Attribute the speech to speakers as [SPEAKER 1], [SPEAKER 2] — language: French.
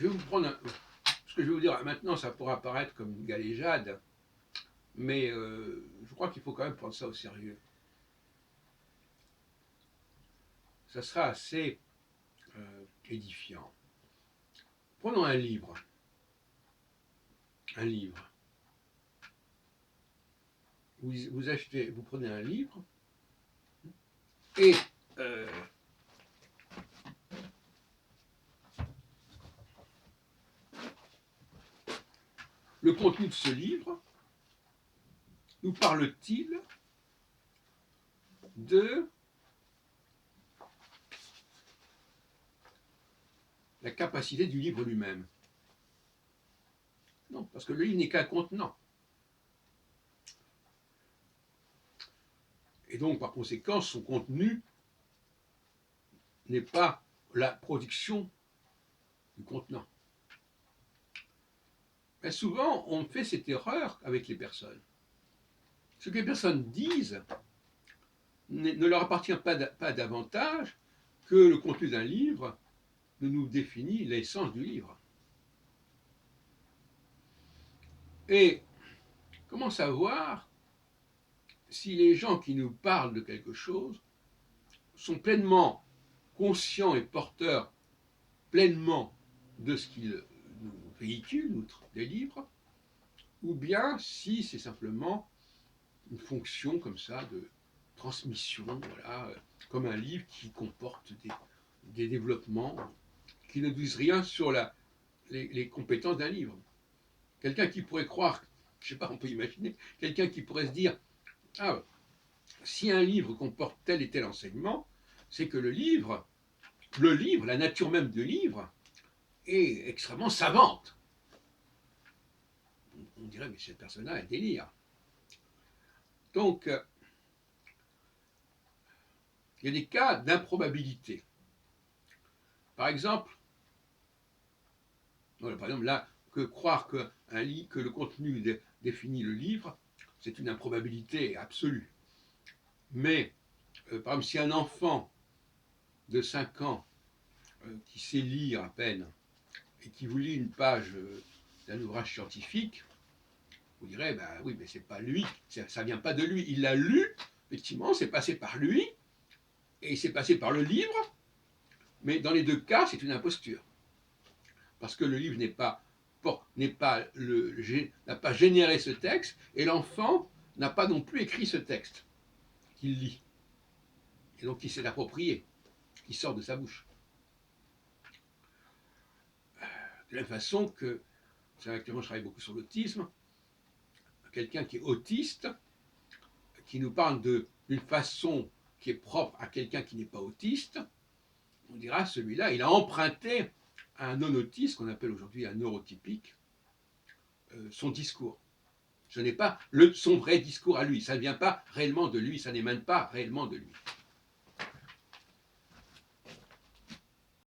[SPEAKER 1] je vais vous prendre ce que je vais vous dire maintenant, ça pourra paraître comme une galéjade, mais je crois qu'il faut quand même prendre ça au sérieux. Ça sera assez édifiant. Prenons un livre. Un livre. Vous achetez, vous prenez un livre et le contenu de ce livre nous parle-t-il de la capacité du livre lui-même? Non, parce que le livre n'est qu'un contenant. Et donc, par conséquent, son contenu n'est pas la production du contenant. Mais souvent, on fait cette erreur avec les personnes. Ce que les personnes disent ne leur appartient pas davantage que le contenu d'un livre ne nous définit l'essence du livre. Et comment savoir si les gens qui nous parlent de quelque chose sont pleinement conscients et porteurs pleinement de ce qu'ils nous véhiculent, des livres, ou bien si c'est simplement une fonction comme ça de transmission, voilà, comme un livre qui comporte des développements qui ne disent rien sur les compétences d'un livre. Quelqu'un qui pourrait croire, je ne sais pas, on peut imaginer, quelqu'un qui pourrait se dire, ah, si un livre comporte tel et tel enseignement, c'est que le livre, la nature même du livre, est extrêmement savante. On dirait, mais cette personne-là, elle délire. Donc, il y a des cas d'improbabilité. Par exemple, là, que croire que le contenu définit le livre, c'est une improbabilité absolue. Mais, par exemple, si un enfant de 5 ans qui sait lire à peine et qui vous lit une page d'un ouvrage scientifique, vous direz, ben oui, mais c'est pas lui, ça vient pas de lui. Il l'a lu, effectivement, c'est passé par lui, et c'est passé par le livre, mais dans les deux cas, c'est une imposture. Parce que le livre n'a pas généré ce texte, et l'enfant n'a pas non plus écrit ce texte qu'il lit. Et donc il s'est approprié, qui sort de sa bouche. De la même façon que, actuellement je travaille beaucoup sur l'autisme, quelqu'un qui est autiste, qui nous parle d'une façon qui est propre à quelqu'un qui n'est pas autiste, on dira celui-là, il a emprunté à un non-autiste, qu'on appelle aujourd'hui un neurotypique, son discours. Ce n'est pas son vrai discours à lui, ça ne vient pas réellement de lui, ça n'émane pas réellement de lui.